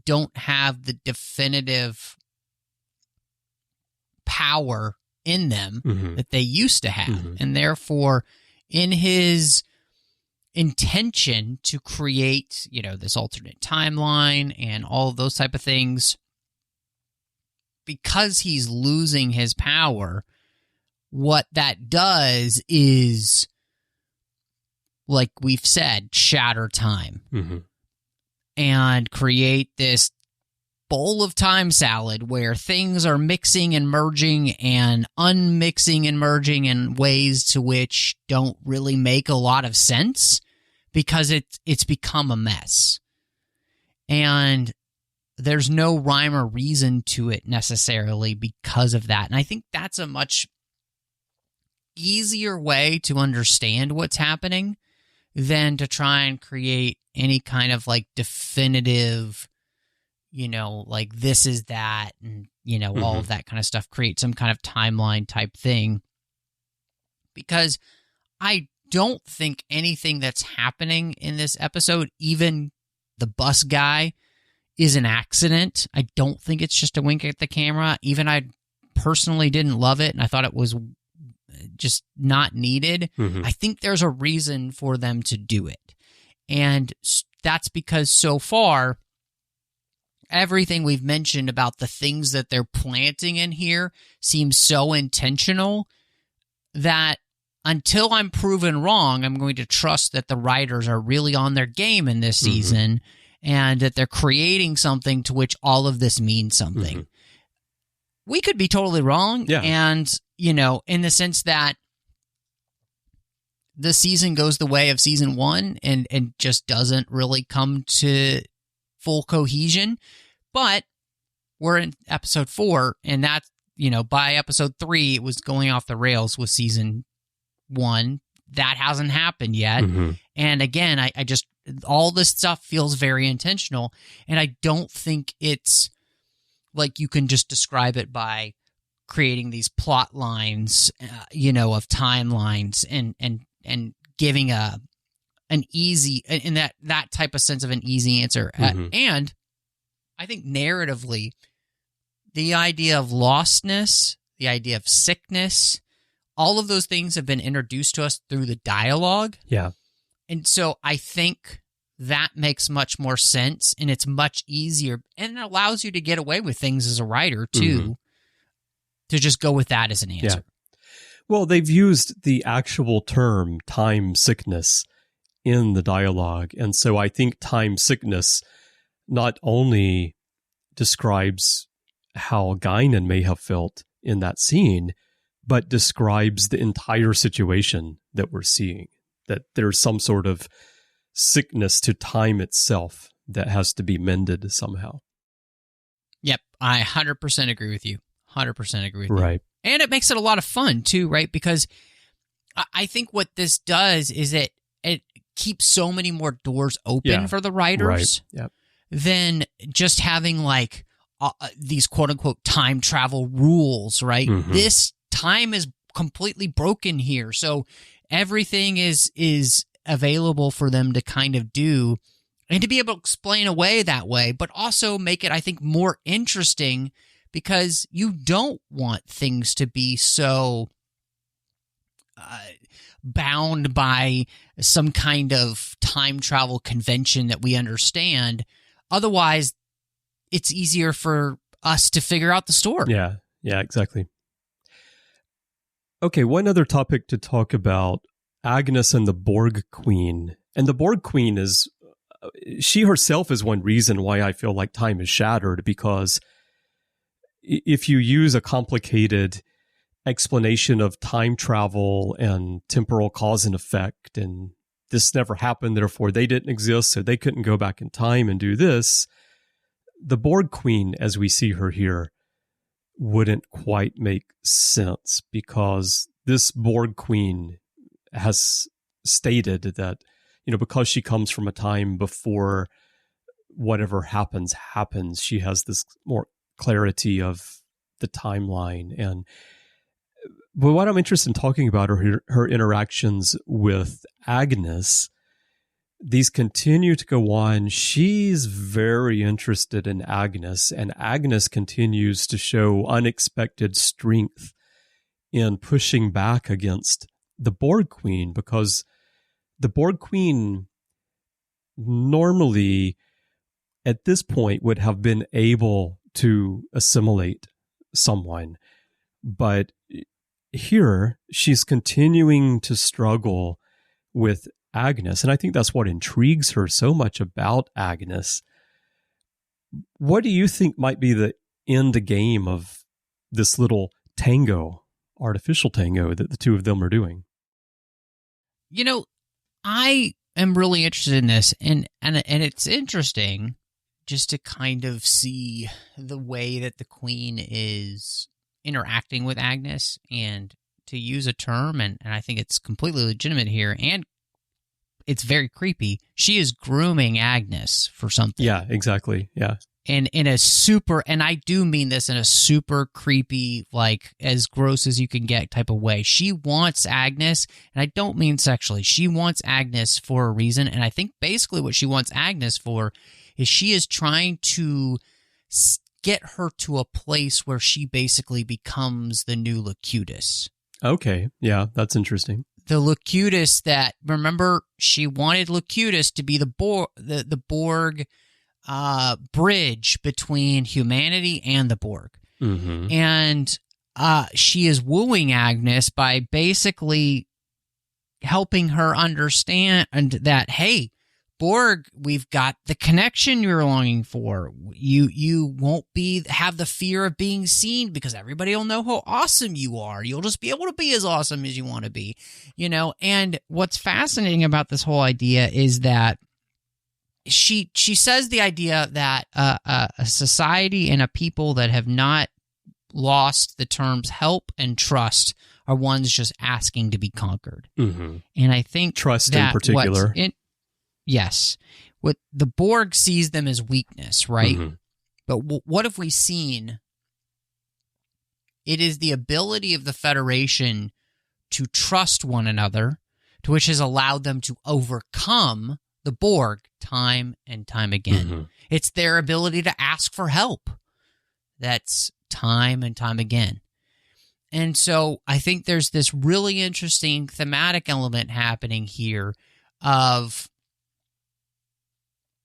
don't have the definitive power in them that they used to have. And therefore, in his intention to create, this alternate timeline and all of those type of things, because he's losing his power, what that does is, like we've said, shatter time and create this bowl of time salad where things are mixing and merging and unmixing and merging in ways to which don't really make a lot of sense, because it's become a mess. And there's no rhyme or reason to it necessarily because of that. And I think that's a much easier way to understand what's happening than to try and create any kind of like definitive, like this is that, and, all of that kind of stuff, create some kind of timeline type thing. Because I don't think anything that's happening in this episode, even the bus guy, is an accident. I don't think it's just a wink at the camera. Even I personally didn't love it, and I thought it was just not needed. I think there's a reason for them to do it. And that's because so far, everything we've mentioned about the things that they're planting in here seems so intentional that until I'm proven wrong, I'm going to trust that the writers are really on their game in this season, and that they're creating something to which all of this means something. We could be totally wrong. Yeah. And, in the sense that the season goes the way of season one and just doesn't really come to full cohesion. But we're in episode 4, and that's, by episode 3, it was going off the rails with season 1. That hasn't happened yet. And again, I just, all this stuff feels very intentional. And I don't think it's like you can just describe it by creating these plot lines, of timelines and giving an easy, in that type of sense of an easy answer. And I think narratively, the idea of lostness, the idea of sickness, all of those things have been introduced to us through the dialogue. Yeah. And so I think that makes much more sense, and it's much easier, and it allows you to get away with things as a writer, too, to just go with that as an answer. Yeah. Well, they've used the actual term time sickness in the dialogue, and so I think time sickness not only describes how Guinan may have felt in that scene, but describes the entire situation that we're seeing, that there's some sort of sickness to time itself that has to be mended somehow. Yep, I 100% agree with you. 100% agree with you. Right. And it makes it a lot of fun, too, right? Because I think what this does is it keeps so many more doors open for the writers than just having like these quote-unquote time travel rules, right? This time is completely broken here. So everything is available for them to kind of do and to be able to explain away that way, but also make it, I think, more interesting because you don't want things to be so bound by some kind of time travel convention that we understand. Otherwise, it's easier for us to figure out the story. Yeah, exactly. Okay, one other topic to talk about, Agnes and the Borg Queen. And the Borg Queen she herself is one reason why I feel like time is shattered, because if you use a complicated explanation of time travel and temporal cause and effect, and this never happened, therefore they didn't exist, so they couldn't go back in time and do this, the Borg Queen, as we see her here, wouldn't quite make sense, because this Borg Queen has stated that, because she comes from a time before whatever happens, she has this more clarity of the timeline. But what I'm interested in talking about are her interactions with Agnes. These continue to go on. She's very interested in Agnes, and Agnes continues to show unexpected strength in pushing back against the Borg Queen, because the Borg Queen normally at this point would have been able to assimilate someone. But here she's continuing to struggle with Agnes. And I think that's what intrigues her so much about Agnes. What do you think might be the end game of this little tango, artificial tango, that the two of them are doing? I am really interested in this, and it's interesting just to kind of see the way that the Queen is interacting with Agnes, and to use a term, and I think it's completely legitimate here, and it's very creepy. She is grooming Agnes for something. Yeah, exactly. Yeah. And in a super, and I do mean this in a super creepy, like as gross as you can get type of way. She wants Agnes, and I don't mean sexually. She wants Agnes for a reason, and I think basically what she wants Agnes for is she is trying to get her to a place where she basically becomes the new Locutus. Okay, yeah, that's interesting. The Locutus that, remember, she wanted Locutus to be the Borg bridge between humanity and the Borg. And she is wooing Agnes by basically helping her understand that, hey, Borg, we've got the connection you're longing for. You won't have the fear of being seen because everybody will know how awesome you are. You'll just be able to be as awesome as you want to be, And what's fascinating about this whole idea is that she says the idea that a society and a people that have not lost the terms help and trust are ones just asking to be conquered. Mm-hmm. And I think trust in particular. Yes. What the Borg sees them as weakness, right? Mm-hmm. But what have we seen? It is the ability of the Federation to trust one another, to which has allowed them to overcome the Borg time and time again. Mm-hmm. It's their ability to ask for help. That's time and time again. And so I think there's this really interesting thematic element happening here of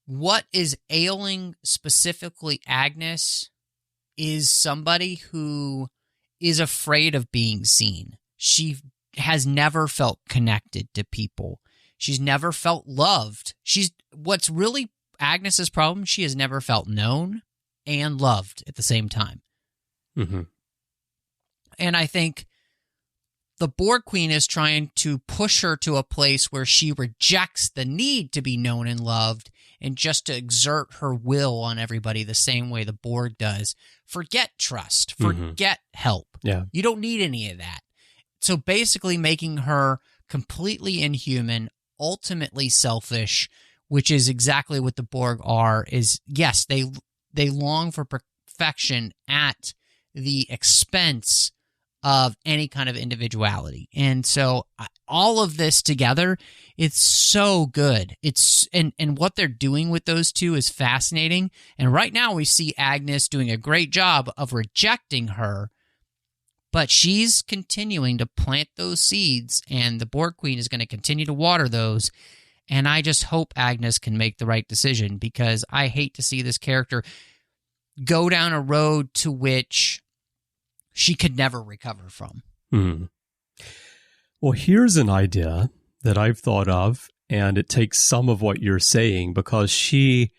what is ailing specifically Agnes is somebody who is afraid of being seen. She has never felt connected to people. She's never felt loved. What's really Agnes's problem, she has never felt known and loved at the same time. Mm-hmm. And I think the Borg Queen is trying to push her to a place where she rejects the need to be known and loved and just to exert her will on everybody the same way the Borg does. Forget trust. Forget help. Yeah. You don't need any of that. So basically making her completely inhuman, ultimately selfish, which is exactly what the Borg are, is, yes, they long for perfection at the expense of any kind of individuality. And so all of this together, it's so good. And what they're doing with those two is fascinating. And right now we see Agnes doing a great job of rejecting her, but she's continuing to plant those seeds, and the Borg Queen is going to continue to water those. And I just hope Agnes can make the right decision, because I hate to see this character go down a road to which she could never recover from. Hmm. Well, here's an idea that I've thought of, and it takes some of what you're saying, because the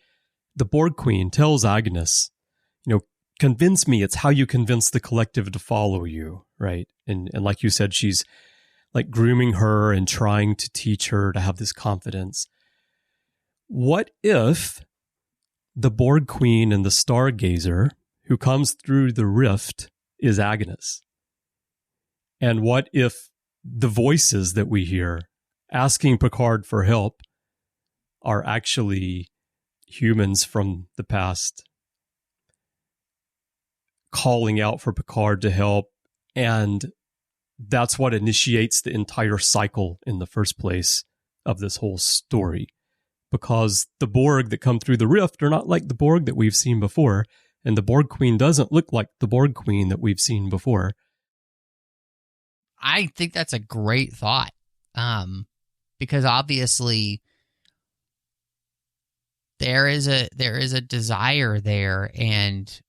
Borg Queen tells Agnes, convince me. It's how you convince the collective to follow you, right? And like you said, she's like grooming her and trying to teach her to have this confidence. What if the Borg Queen and the Stargazer who comes through the rift is Agnes? And what if the voices that we hear asking Picard for help are actually humans from the past calling out for Picard to help, and that's what initiates the entire cycle in the first place of this whole story? Because the Borg that come through the rift are not like the Borg that we've seen before, and the Borg Queen doesn't look like the Borg Queen that we've seen before. I think that's a great thought, because obviously there is a desire there, and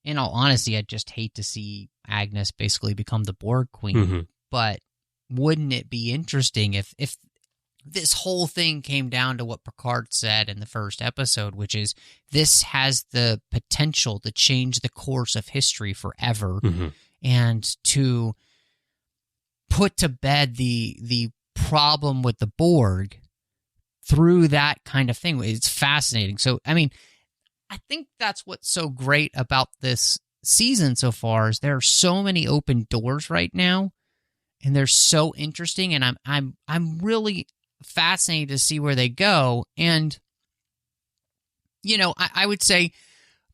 in all honesty, I just hate to see Agnes basically become the Borg Queen. Mm-hmm. But wouldn't it be interesting if this whole thing came down to what Picard said in the first episode, which is this has the potential to change the course of history forever, mm-hmm. and to put to bed the problem with the Borg through that kind of thing. It's fascinating. So, I think that's what's so great about this season so far, is there are so many open doors right now, and they're so interesting, and I'm really fascinated to see where they go. And I would say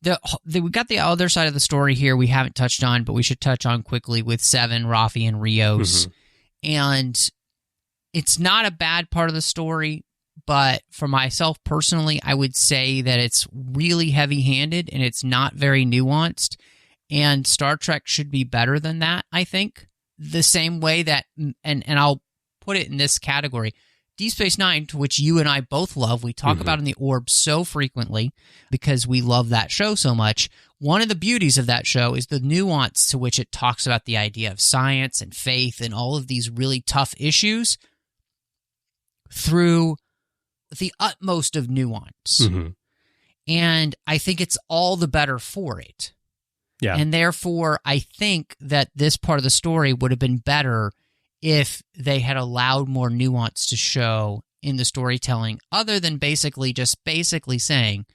we got the other side of the story here we haven't touched on, but we should touch on quickly with Seven, Raffi, and Rios. Mm-hmm. And it's not a bad part of the story, but for myself personally, I would say that it's really heavy-handed and it's not very nuanced. And Star Trek should be better than that, I think. The same way that, and I'll put it in this category, Deep Space Nine, to which you and I both love, we talk mm-hmm. about in the Orb so frequently because we love that show so much. One of the beauties of that show is the nuance to which it talks about the idea of science and faith and all of these really tough issues through the utmost of nuance. Mm-hmm. And I think it's all the better for it. Yeah. And therefore, I think that this part of the story would have been better if they had allowed more nuance to show in the storytelling, other than basically saying,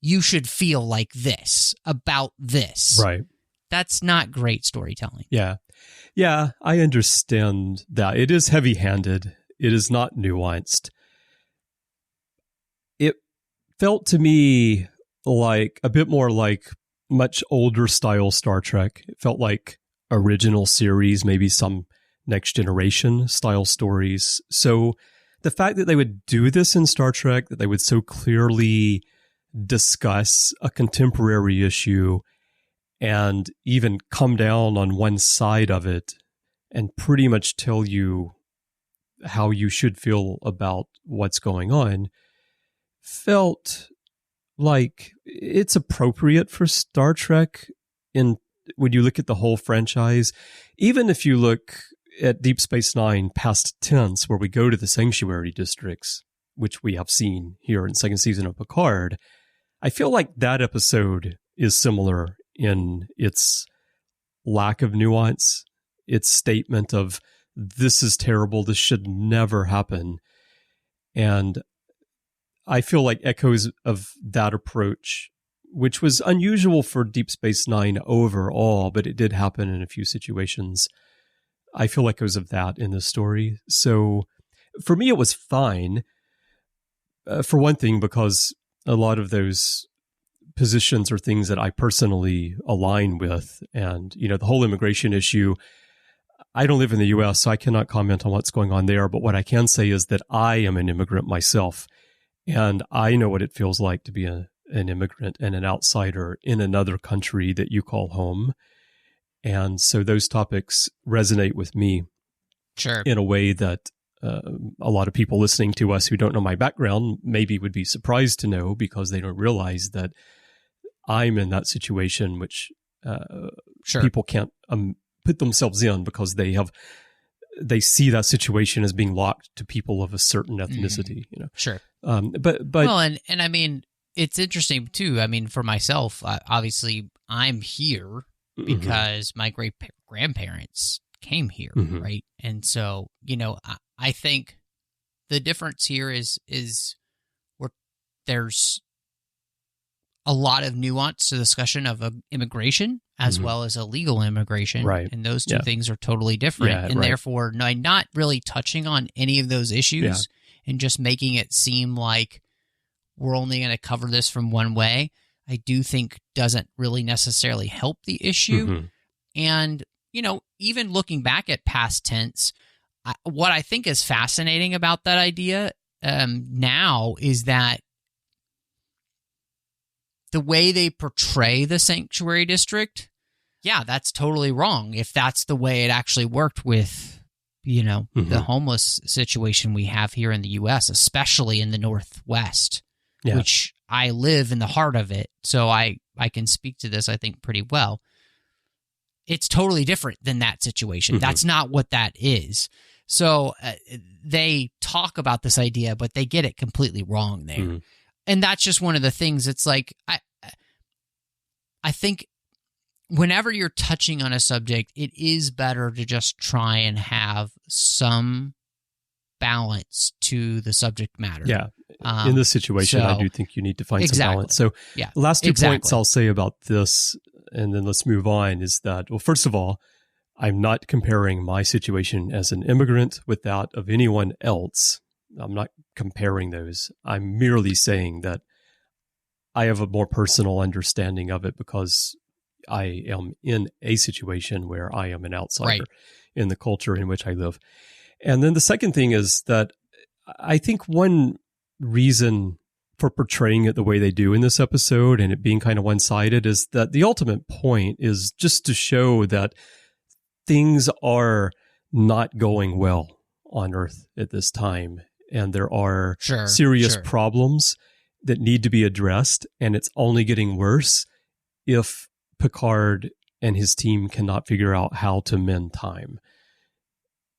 you should feel like this about this. Right. That's not great storytelling. Yeah. Yeah, I understand that. It is heavy-handed. It is not nuanced. It felt to me like a bit more like much older style Star Trek. It felt like original series, maybe some Next Generation style stories. So the fact that they would do this in Star Trek, that they would so clearly discuss a contemporary issue and even come down on one side of it and pretty much tell you how you should feel about what's going on, felt like it's appropriate for Star Trek when you look at the whole franchise. Even if you look at Deep Space Nine past tense, where we go to the sanctuary districts, which we have seen here in second season of Picard, I feel like that episode is similar in its lack of nuance, its statement of, this is terrible, this should never happen. And I feel like echoes of that approach, which was unusual for Deep Space Nine overall, but it did happen in a few situations. I feel like echoes of that in the story. So for me, it was fine. For one thing, because a lot of those positions are things that I personally align with. And, the whole immigration issue, I don't live in the U.S., so I cannot comment on what's going on there. But what I can say is that I am an immigrant myself. And I know what it feels like to be an immigrant and an outsider in another country that you call home. And so those topics resonate with me in a way that a lot of people listening to us who don't know my background maybe would be surprised to know, because they don't realize that I'm in that situation, which people can't put themselves in, because they see that situation as being locked to people of a certain ethnicity. Sure. But well, and I mean, it's interesting too. I mean, for myself, obviously, I'm here because my great grandparents came here, right? And so, I think the difference here is where there's a lot of nuance to the discussion of immigration as well as illegal immigration. Right. And those two things are totally different. And therefore, not really touching on any of those issues and just making it seem like we're only going to cover this from one way, I do think doesn't really necessarily help the issue. And, even looking back at past tense, what I think is fascinating about that idea now is that the way they portray the sanctuary district, that's totally wrong. If that's the way it actually worked with, the homeless situation we have here in the U.S., especially in the Northwest, which I live in the heart of it. So I can speak to this, I think, pretty well. It's totally different than that situation. That's not what that is. So they talk about this idea, but they get it completely wrong there. And that's just one of the things. It's like, I think whenever you're touching on a subject, it is better to just try and have some balance to the subject matter. Yeah. In this situation, I do think you need to find some balance. So last 2 points I'll say about this, and then let's move on, is that, well, first of all, I'm not comparing my situation as an immigrant with that of anyone else. I'm not comparing those. I'm merely saying that I have a more personal understanding of it because I am in a situation where I am an outsider in the culture in which I live. And then the second thing is that I think one reason for portraying it the way they do in this episode and it being kind of one-sided is that the ultimate point is just to show that things are not going well on Earth at this time. And there are serious problems that need to be addressed. And it's only getting worse if Picard and his team cannot figure out how to mend time.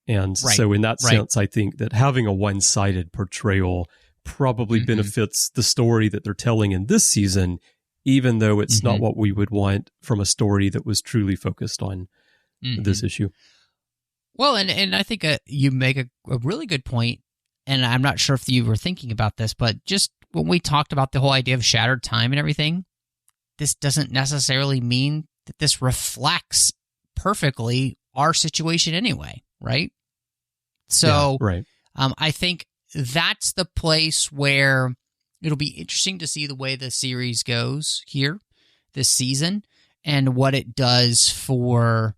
And so in that sense, I think that having a one-sided portrayal probably benefits the story that they're telling in this season, even though it's not what we would want from a story that was truly focused on this issue. Well, and I think you make a really good point, and I'm not sure if you were thinking about this, but just when we talked about the whole idea of shattered time and everything, this doesn't necessarily mean that this reflects perfectly our situation anyway, right? So Yeah, right. I think that's the place where it'll be interesting to see the way the series goes here this season and what it does for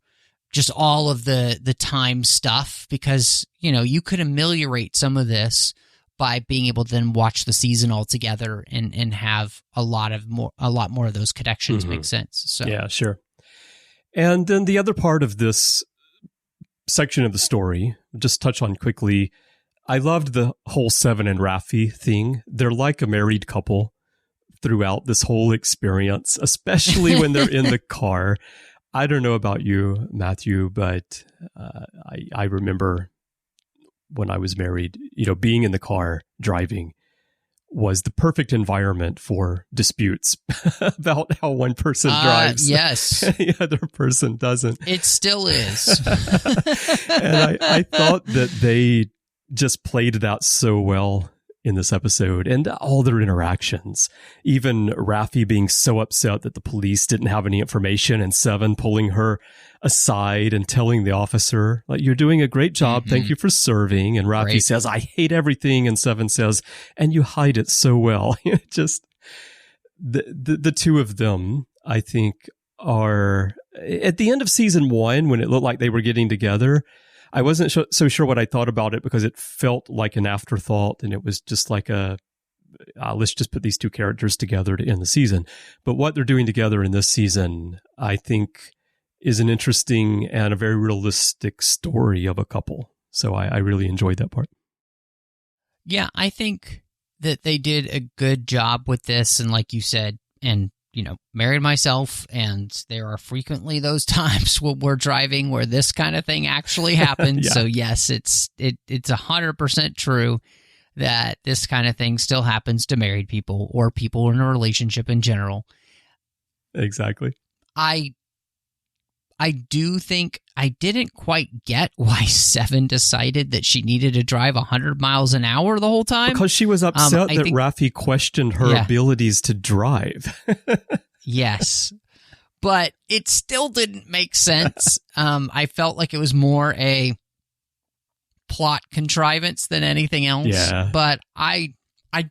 just all of the time stuff, because, you know, you could ameliorate some of this by being able to then watch the season all together and have a lot more of those connections make sense. So yeah, sure. And then the other part of this section of the story, just touch on quickly, I loved the whole Seven and Raffi thing. They're like a married couple throughout this whole experience, especially when they're in the car. I don't know about you, Matthew, but I remember when I was married, you know, being in the car driving was the perfect environment for disputes about how one person drives. Yes. And the other person doesn't. It still is. And I thought that they just played that so well in this episode, and all their interactions. Even Raffi being so upset that the police didn't have any information, and Seven pulling her aside and telling the officer, like, "You're doing a great job. Thank you for serving." And Raffi says, "I hate everything." And Seven says, "And you hide it so well." Just the two of them, I think, are at the end of season 1, when it looked like they were getting together. I wasn't so sure what I thought about it, because it felt like an afterthought, and it was just like let's just put these two characters together to end the season. But what they're doing together in this season, I think, is an interesting and a very realistic story of a couple. So I really enjoyed that part. Yeah, I think that they did a good job with this, and like you said, and you know, married myself, and there are frequently those times when we're driving where this kind of thing actually happens. Yeah. So yes, it's 100% true that this kind of thing still happens to married people or people in a relationship in general. Exactly. I do think I didn't quite get why Seven decided that she needed to drive 100 miles an hour the whole time. Because she was upset that Raffi questioned her abilities to drive. Yes. But it still didn't make sense. I felt like it was more a plot contrivance than anything else. Yeah. But I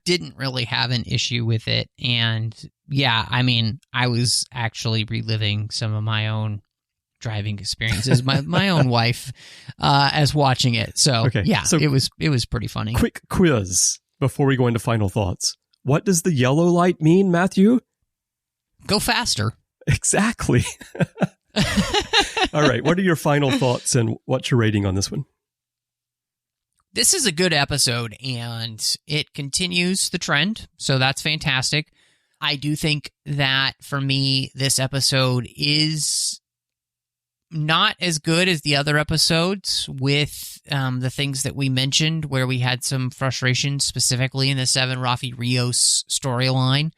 didn't really have an issue with it. And yeah, I mean, I was actually reliving some of my own driving experiences, my own wife, as watching it. So, okay. Yeah, so it was pretty funny. Quick quiz before we go into final thoughts. What does the yellow light mean, Matthew? Go faster. Exactly. All right. What are your final thoughts, and what's your rating on this one? This is a good episode, and it continues the trend, so that's fantastic. I do think that, for me, this episode is not as good as the other episodes, with the things that we mentioned, where we had some frustration, specifically in the Seven Raffi Rios storyline.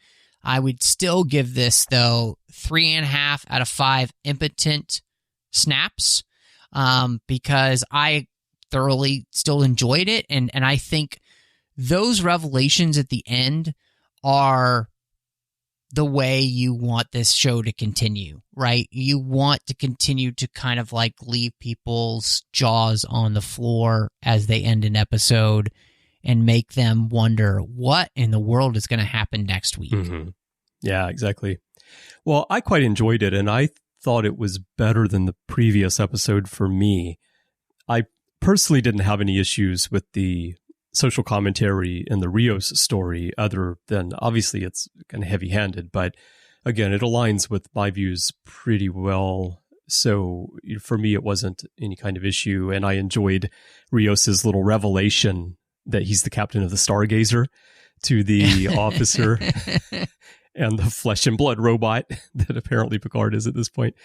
I would still give this, though, 3.5 out of 5 impotent snaps, because I thoroughly still enjoyed it, and I think those revelations at the end are the way you want this show to continue, right? You want to continue to kind of like leave people's jaws on the floor as they end an episode and make them wonder what in the world is going to happen next week. Mm-hmm. Yeah, exactly. Well, I quite enjoyed it, and I thought it was better than the previous episode for me. I personally didn't have any issues with the social commentary in the Rios story, other than obviously it's kind of heavy-handed, but again, it aligns with my views pretty well. So for me, it wasn't any kind of issue, and I enjoyed Rios's little revelation that he's the captain of the Stargazer to the officer and the flesh and blood robot that apparently Picard is at this point.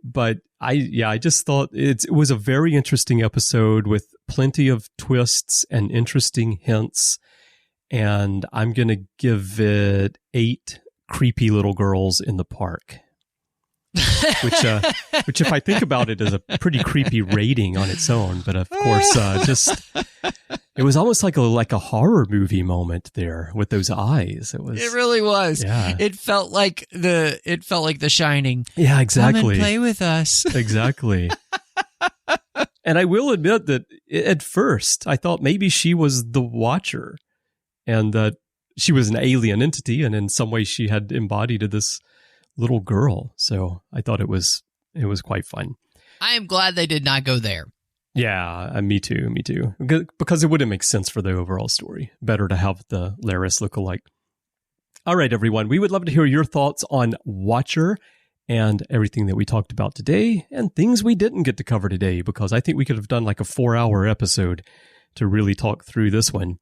But I just thought it was a very interesting episode with plenty of twists and interesting hints. And I'm going to give it 8 creepy little girls in the park. Which if I think about it, is a pretty creepy rating on its own. But of course, it was almost like a horror movie moment there with those eyes. It really was. Yeah. It felt like The Shining. Yeah, exactly. Come and play with us. Exactly. And I will admit that at first I thought maybe she was the Watcher and that she was an alien entity, and in some way she had embodied this little girl. So I thought it was quite fun. I am glad they did not go there. Yeah, me too. Because it wouldn't make sense for the overall story. Better to have the Laris look alike. All right, everyone. We would love to hear your thoughts on Watcher and everything that we talked about today and things we didn't get to cover today, because I think we could have done like a 4-hour episode to really talk through this one.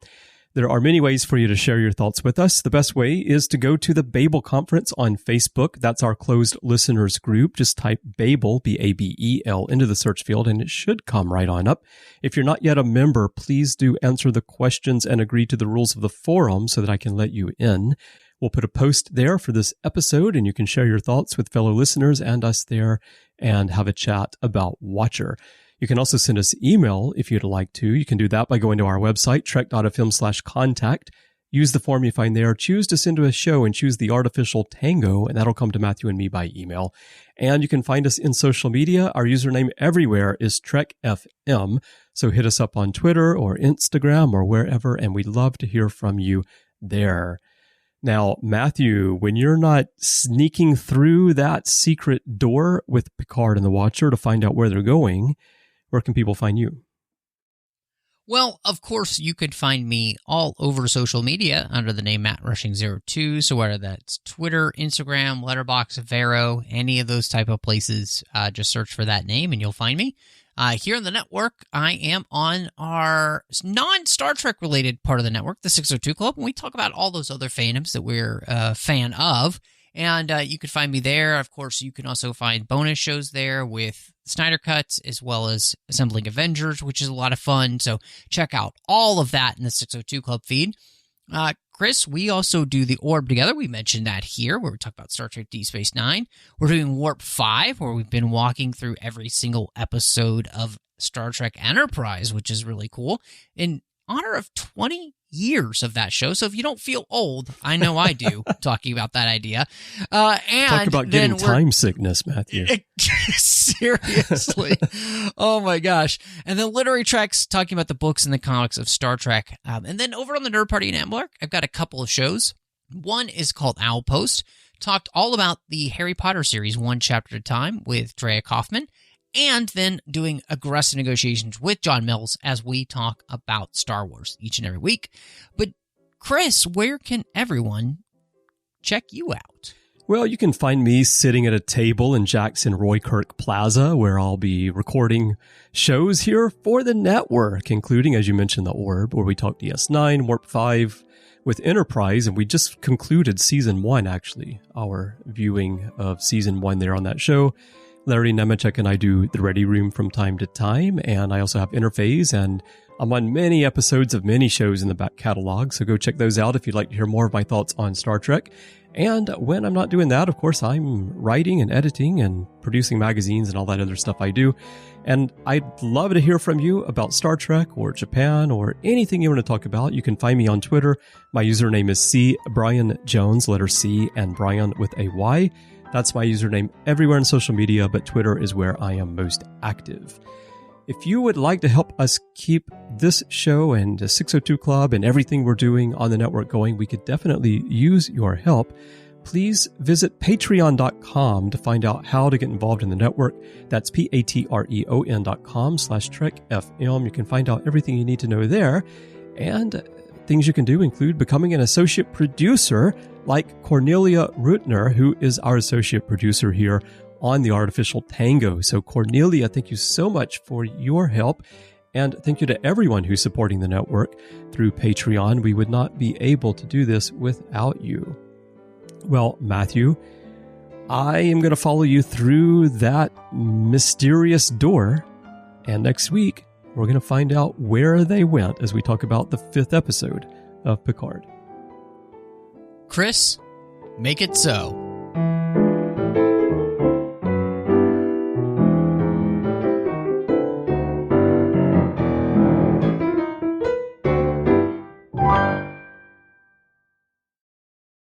There are many ways for you to share your thoughts with us. The best way is to go to the Babel Conference on Facebook. That's our closed listeners group. Just type Babel, B-A-B-E-L, into the search field, and it should come right on up. If you're not yet a member, please do answer the questions and agree to the rules of the forum so that I can let you in. We'll put a post there for this episode, and you can share your thoughts with fellow listeners and us there and have a chat about Watcher. You can also send us email if you'd like to. You can do that by going to our website, trek.fm/contact. Use the form you find there. Choose to send to a show and choose the Artificial Tango, and that'll come to Matthew and me by email. And you can find us in social media. Our username everywhere is TrekFM. So hit us up on Twitter or Instagram or wherever, and we'd love to hear from you there. Now, Matthew, when you're not sneaking through that secret door with Picard and the Watcher to find out where they're going, where can people find you? Well, of course, you could find me all over social media under the name MattRushing02. So whether that's Twitter, Instagram, Letterboxd, Vero, any of those type of places, just search for that name and you'll find me. Here on the network, I am on our non-Star Trek related part of the network, the 602 Club, and we talk about all those other fandoms that we're a fan of. And you can find me there. Of course, you can also find bonus shows there with Snyder Cuts, as well as Assembling Avengers, which is a lot of fun. So check out all of that in the 602 Club feed. Chris, we also do the Orb together. We mentioned that here, where we talk about Star Trek Deep Space Nine. We're doing Warp 5, where we've been walking through every single episode of Star Trek Enterprise, which is really cool, in honor of 20 years of that show. So if you don't feel old, I know I do, talking about that idea. And talk about getting time sickness, Matthew. Seriously. Oh my gosh. And then Literary Treks, talking about the books and the comics of Star Trek. And then over on the Nerd Party Network, I've got a couple of shows. One is called Owl Post, talked all about the Harry Potter series, one chapter at a time, with Drea Kaufman. And then doing aggressive negotiations with John Mills as we talk about Star Wars each and every week. But Chris, where can everyone check you out? Well, you can find me sitting at a table in Jackson Roykirk Plaza, where I'll be recording shows here for the network, including, as you mentioned, The Orb, where we talk DS9, Warp 5 with Enterprise, and we just concluded Season 1, actually, our viewing of Season 1 there on that show. Larry Nemechek and I do The Ready Room from time to time, and I also have Interphase, and I'm on many episodes of many shows in the back catalog, so go check those out if you'd like to hear more of my thoughts on Star Trek. And when I'm not doing that, of course, I'm writing and editing and producing magazines and all that other stuff I do. And I'd love to hear from you about Star Trek or Japan or anything you want to talk about. You can find me on Twitter. My username is C. Bryan Jones, letter C, and Bryan with a Y. That's my username everywhere on social media, but Twitter is where I am most active. If you would like to help us keep this show and the 602 Club and everything we're doing on the network going, we could definitely use your help. Please visit patreon.com to find out how to get involved in the network. That's patreon.com/TrekFM. You can find out everything you need to know there. And things you can do include becoming an associate producer like Cornelia Rutner, who is our associate producer here on the Artificial Tango. So Cornelia, thank you so much for your help. And thank you to everyone who's supporting the network through Patreon. We would not be able to do this without you. Well, Matthew, I am going to follow you through that mysterious door. And next week, we're going to find out where they went as we talk about the 5th episode of Picard. Chris, make it so.